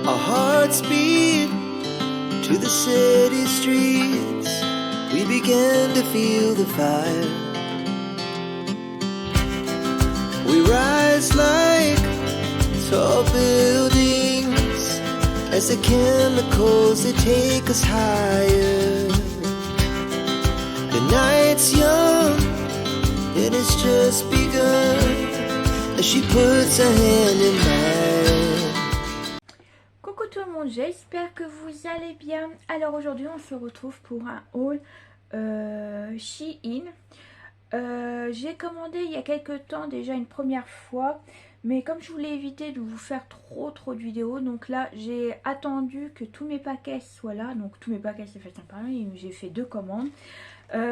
Our hearts beat to the city streets. We began to feel the fire. We rise like tall buildings as the chemicals, they take us higher. The night's young and it's just begun as she puts her hand in mine. Coucou tout le monde, j'espère que vous allez bien. Alors aujourd'hui on se retrouve pour un haul Shein. J'ai commandé il y a quelques temps déjà une première fois, mais comme je voulais éviter de vous faire trop de vidéos, donc là j'ai attendu que tous mes paquets soient là. Donc tous mes paquets c'est fait par là, j'ai fait 2 commandes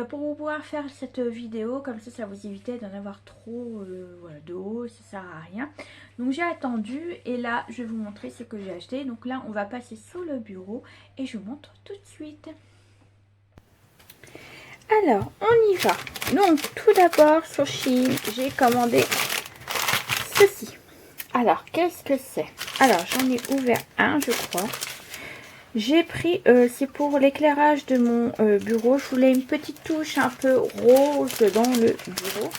pour pouvoir faire cette vidéo. Comme ça vous évitait d'en avoir trop voilà, de haut, ça sert à rien. Donc j'ai attendu et là je vais vous montrer ce que j'ai acheté. Donc là on va passer sur le bureau et je vous montre tout de suite. Alors, on y va. Donc, tout d'abord, sur Shein, j'ai commandé ceci. Alors, qu'est-ce que c'est? Alors, j'en ai ouvert un, je crois. J'ai pris, c'est pour l'éclairage de mon bureau. Je voulais une petite touche un peu rose dans le bureau.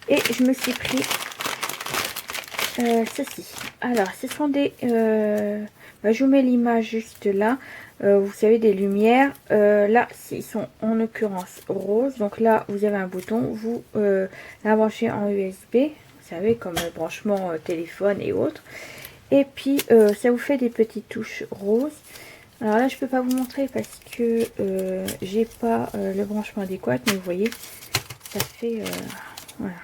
Et je me suis pris ceci. Alors, ce sont des... je vous mets l'image juste là. Vous savez, des lumières. Là, ils sont en l'occurrence roses. Donc là, vous avez un bouton. Vous la branchez en USB. Vous savez, comme le branchement téléphone et autres. Et puis, ça vous fait des petites touches roses. Alors là, je peux pas vous montrer parce que j'ai pas le branchement adéquat. Mais vous voyez, ça fait... voilà.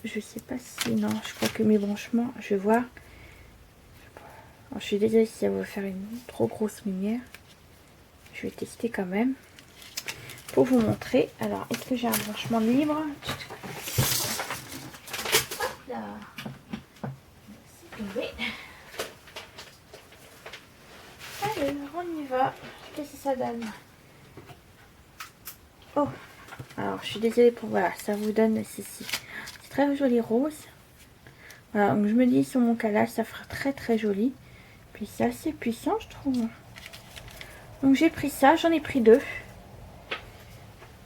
Je sais pas si... Non, je crois que mes branchements... Je vais voir. Alors, je suis désolée si ça va faire une trop grosse lumière. Je vais tester quand même. Pour vous montrer. Alors, est-ce que j'ai un branchement libre? Hop là. C'est tombé. Alors, on y va. Qu'est-ce que ça donne? Oh. Alors, je suis désolée pour... Voilà, ça vous donne ceci. C'est très joli rose. Voilà, donc je me dis sur mon calage, ça fera très joli. Puis c'est assez puissant, je trouve. Donc j'ai pris ça, j'en ai pris 2.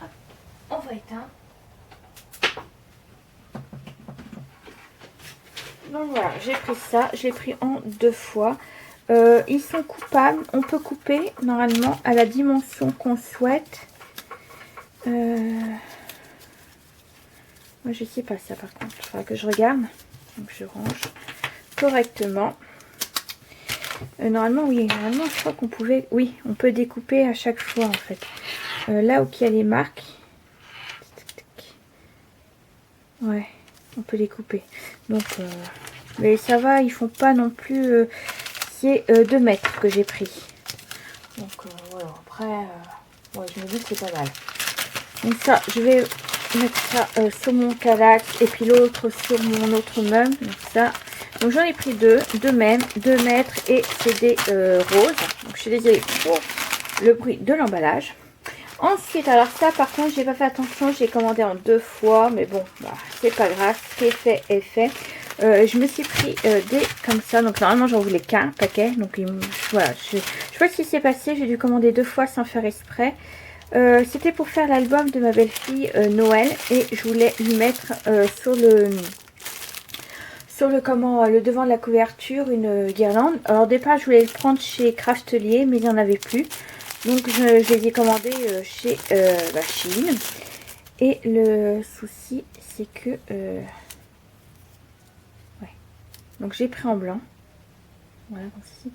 Hop, on va éteindre. Donc voilà, j'ai pris ça, je l'ai pris en 2 fois. Ils sont coupables, on peut couper normalement à la dimension qu'on souhaite. Moi je sais pas ça par contre, il faudra que je regarde. Donc je range correctement. Normalement oui, normalement je crois qu'on pouvait, oui, on peut découper à chaque fois en fait. Là où il y a les marques, ouais, on peut découper. Donc, mais ça va, ils font pas non plus, c'est 2 mètres que j'ai pris. Donc voilà, après, ouais, je me dis que c'est pas mal. Donc ça, je vais mettre ça sur mon calax et puis l'autre sur mon autre meuble. Donc ça. Donc j'en ai pris 2 même, 2 mètres et c'est des roses. Donc je suis désolée pour le bruit de l'emballage. Ensuite, alors ça par contre j'ai pas fait attention, j'ai commandé en 2 fois, mais bon, bah, c'est pas grave, ce qui est fait est fait. Je me suis pris des comme ça, donc normalement j'en voulais qu'un paquet. Donc voilà, je sais pas ce qui s'est passé, j'ai dû commander 2 fois sans faire exprès. C'était pour faire l'album de ma belle-fille Noël et je voulais lui mettre sur le devant de la couverture une guirlande. Alors au départ je voulais le prendre chez Craftelier mais il n'y en avait plus. Donc je les ai commandés chez Shein. Et le souci c'est que... ouais. Donc j'ai pris en blanc. Voilà comme ceci.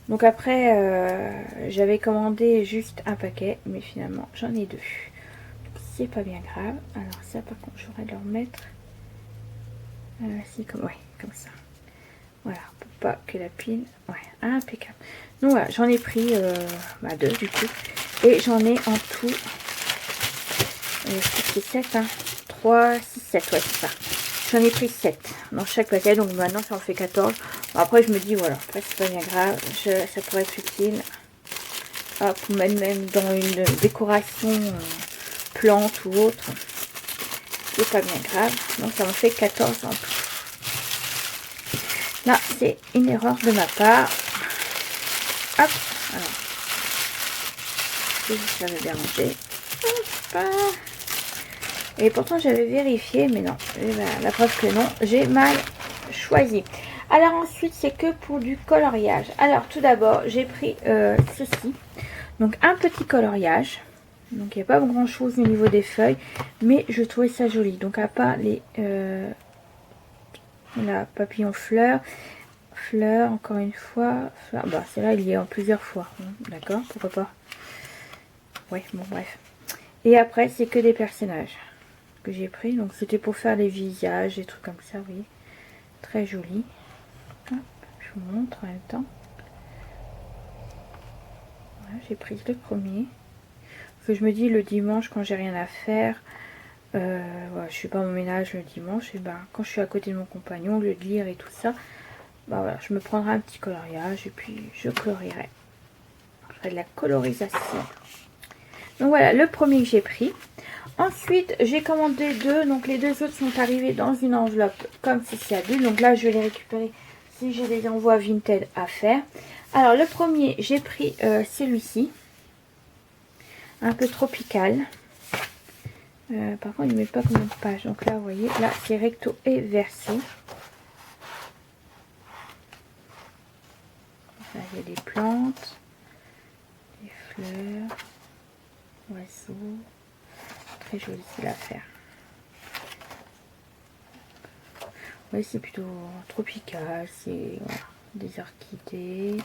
Donc après j'avais commandé juste un paquet mais finalement j'en ai 2. C'est pas bien grave. Alors ça par contre j'aurais de le remettre. C'est comme, ouais, comme ça. Voilà, pour pas que la pile... Ouais, impeccable. Donc voilà, j'en ai pris 2 du coup. Et j'en ai en tout... c'est 7, hein. 3, 6, 7, ouais, c'est ça. J'en ai pris 7 dans chaque paquet. Donc maintenant, ça en fait 14. Bon, après, je me dis, voilà, après, c'est pas bien grave. Ça pourrait être utile. Hop, ou même dans une décoration plante ou autre. C'est pas bien grave. Donc ça en fait 14 en tout. Là, c'est une erreur de ma part. Hop, alors. Je l'avais bien rangé. Et pourtant, j'avais vérifié, mais non. Et ben, la preuve que non, j'ai mal choisi. Alors ensuite, c'est que pour du coloriage. Alors tout d'abord, j'ai pris ceci. Donc un petit coloriage. Donc il n'y a pas grand chose au niveau des feuilles, mais je trouvais ça joli. Donc à part les la papillon fleurs, encore une fois. Fleur, bah celle-là il y est en plusieurs fois. D'accord, pourquoi pas. Ouais, bon bref. Et après c'est que des personnages que j'ai pris. Donc c'était pour faire les visages, des trucs comme ça, vous voyez. Très joli. Hop, je vous montre en même temps. Voilà, j'ai pris le premier. Que je me dis le dimanche quand j'ai rien à faire, voilà, je fais pas mon ménage le dimanche, et ben quand je suis à côté de mon compagnon, au lieu de lire et tout ça, bah voilà, je me prendrai un petit coloriage et puis je colorierai. Je ferai de la colorisation. Donc voilà le premier que j'ai pris. Ensuite j'ai commandé deux, donc les deux autres sont arrivés dans une enveloppe comme ceci à bulle. Donc là je vais les récupérer si j'ai des envois Vinted à faire. Alors le premier j'ai pris celui-ci. Un peu tropical. Par contre, il ne met pas combien de pages. Donc là, vous voyez, là, c'est recto et verso. Là, il y a des plantes, des fleurs, oiseaux. Très joli, c'est l'affaire. Oui, c'est plutôt tropical. C'est voilà, des orchidées.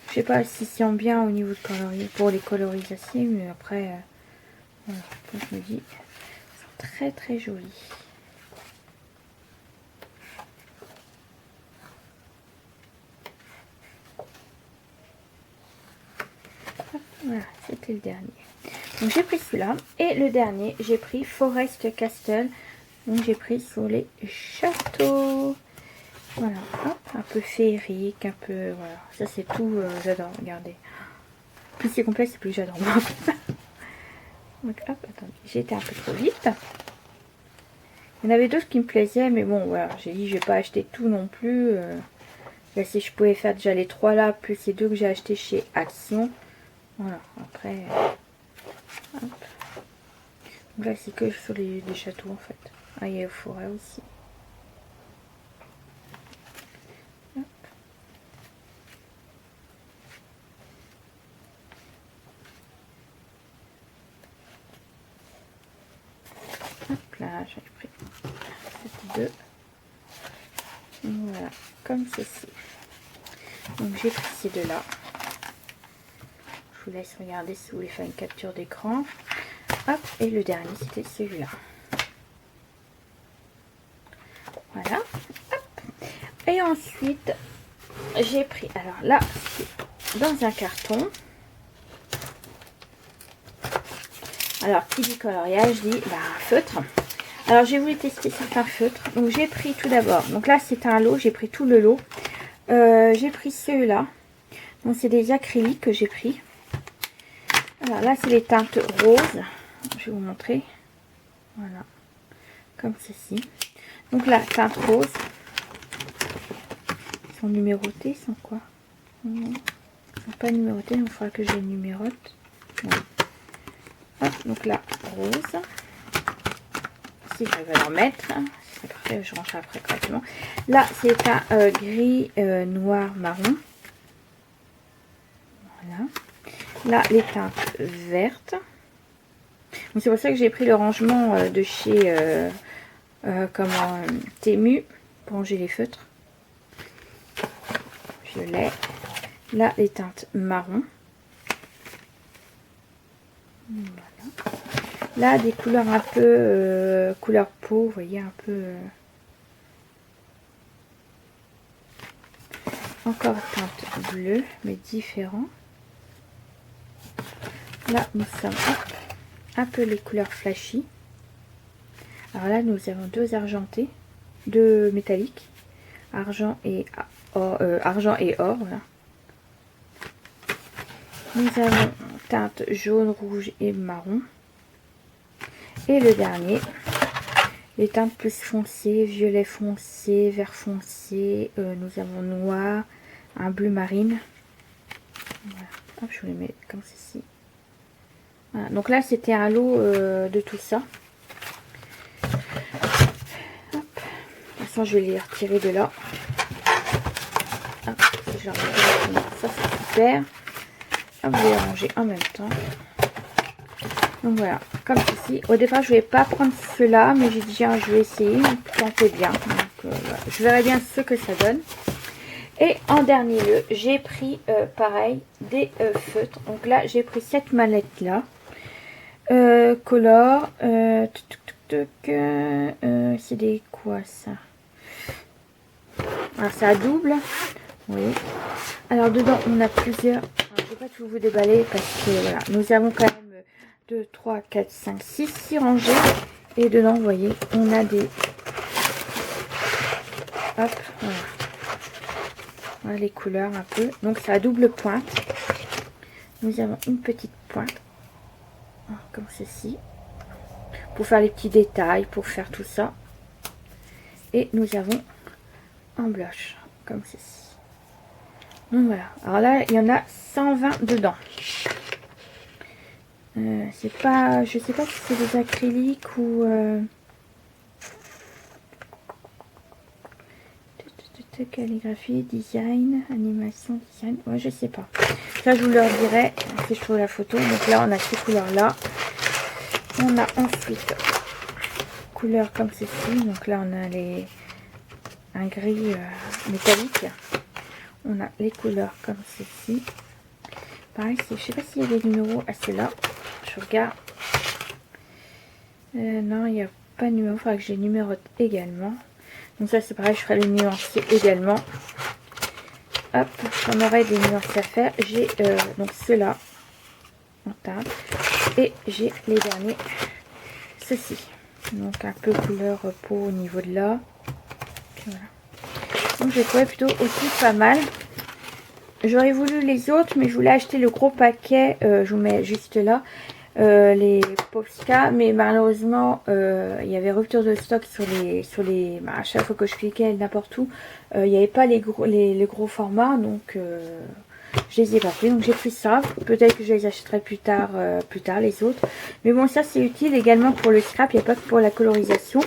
Je sais pas si c'est bien au niveau de pour les colorisations, mais après, voilà, je me dis, c'est très très joli. Voilà, c'était le dernier. Donc j'ai pris celui-là. Et le dernier, j'ai pris Forest Castle. Donc j'ai pris sur les châteaux. Voilà, hop, un peu féerique, un peu, voilà. Ça c'est tout, j'adore, regardez. Plus c'est complet, c'est plus j'adore. Donc hop, attendez, j'ai été un peu trop vite. Il y en avait d'autres qui me plaisaient, mais bon, voilà, j'ai dit je vais pas acheter tout non plus. Là, si je pouvais faire déjà les trois là, plus les deux que j'ai acheté chez Action. Voilà, après, hop. Donc là, c'est que sur les châteaux en fait. Ah, il y a les forêts aussi. Hop là, j'ai pris ces deux. Voilà, comme ceci. Donc j'ai pris ces deux là. Je vous laisse regarder si vous voulez faire une capture d'écran. Hop, et le dernier c'était celui-là. Voilà. Hop. Et ensuite j'ai pris, alors là c'est dans un carton. Alors qui dit coloriage dit bah, feutre. Alors j'ai voulu tester certains feutres. Donc j'ai pris tout d'abord, donc là c'est un lot, j'ai pris tout le lot. J'ai pris ceux-là. Donc c'est des acryliques que j'ai pris. Alors là c'est les teintes roses. Je vais vous montrer. Voilà. Comme ceci. Donc là, teinte rose. Ils sont numérotés, ils sont quoi? Ils ne sont pas numérotés, donc il faudra que je les numérote. Ouais. Hop, donc là, rose. Si j'arrive à leur mettre, c'est parfait, je rangerai après correctement. Là, c'est un gris, noir, marron. Voilà. Là, les teintes vertes. C'est pour ça que j'ai pris le rangement de chez Temu pour ranger les feutres. Je l'ai. Là, les teintes marron. Voilà. Là, des couleurs un peu couleur peau, vous voyez, un peu encore teinte bleue, mais différent. Là, nous sommes un peu les couleurs flashy. Alors là, nous avons deux argentés, deux métalliques, argent et or, voilà. Nous avons teinte jaune, rouge et marron. Et le dernier les teintes plus foncées, violet foncé, vert foncé, nous avons noir, un bleu marine. Voilà. Hop, je vous les mets comme ceci. Voilà. Donc là c'était un lot de tout ça. Hop. De toute façon je vais les retirer de là. Hop, ça c'est super. Hop, je vais les ranger en même temps. Donc voilà, comme ceci. Au départ, je vais pas prendre ceux-là, mais j'ai dit, je vais essayer. Tentez bien. Donc, voilà. Je verrai bien ce que ça donne. Et en dernier lieu, j'ai pris, pareil, des feutres. Donc là, j'ai pris cette mallette-là. Color. C'est des quoi, ça? Alors, c'est à double. Oui. Alors, dedans, on a plusieurs. Alors, je ne vais pas tout vous déballer parce que, voilà, nous avons quand même 2, 3, 4, 5, 6 rangées. Et dedans, vous voyez, on a des... Hop, voilà. Voilà les couleurs un peu. Donc, c'est à double pointe. Nous avons une petite pointe. Comme ceci. Pour faire les petits détails, pour faire tout ça. Et nous avons un blush. Comme ceci. Donc, voilà. Alors là, il y en a 120 dedans. C'est pas, je sais pas si c'est des acryliques ou calligraphie, design, animation, design. Ouais, je sais pas. Ça, je vous leur dirai si je trouve la photo. Donc là, on a ces couleurs là. On a ensuite couleurs comme ceci. Donc là, on a un gris métallique. On a les couleurs comme ceci. Pareil, je sais pas s'il y a des numéros à ceux-là. Je regarde. Non, il n'y a pas de numéro. Il faudra que je les numérote également. Donc ça, c'est pareil. Je ferai les nuanciers également. Hop, j'en aurai des nuances à faire. J'ai donc ceux-là en teinte. Et j'ai les derniers. Ceci. Donc un peu couleur peau au niveau de là. Voilà. Donc je trouvais plutôt aussi pas mal. J'aurais voulu les autres, mais je voulais acheter le gros paquet. Je vous mets juste là. Les Posca, mais malheureusement il y avait rupture de stock sur les à chaque fois que je cliquais n'importe où, il n'y avait pas les gros formats, donc je les ai pas pris. Donc j'ai pris ça. Peut-être que je les achèterai plus tard les autres. Mais bon, ça c'est utile également pour le scrap. Il n'y a pas que pour la colorisation.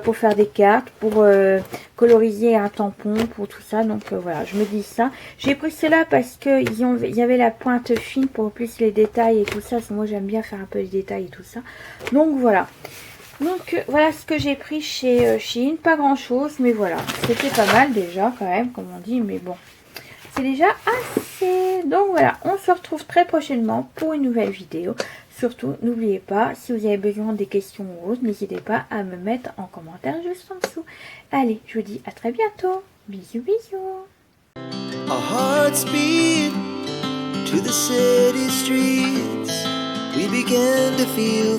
Pour faire des cartes, pour coloriser un tampon, pour tout ça. Donc voilà, je me dis ça. J'ai pris cela parce que il y avait la pointe fine pour plus les détails et tout ça. Moi j'aime bien faire un peu les détails et tout ça. Donc voilà. Donc voilà ce que j'ai pris chez Shein. Pas grand chose, mais voilà. C'était pas mal déjà quand même, comme on dit. Mais bon, c'est déjà assez. Donc voilà, on se retrouve très prochainement pour une nouvelle vidéo. Surtout, n'oubliez pas, si vous avez besoin des questions ou autres, n'hésitez pas à me mettre en commentaire juste en dessous. Allez, je vous dis à très bientôt. Bisous, bisous. Our hearts beat to the city streets. We began to feel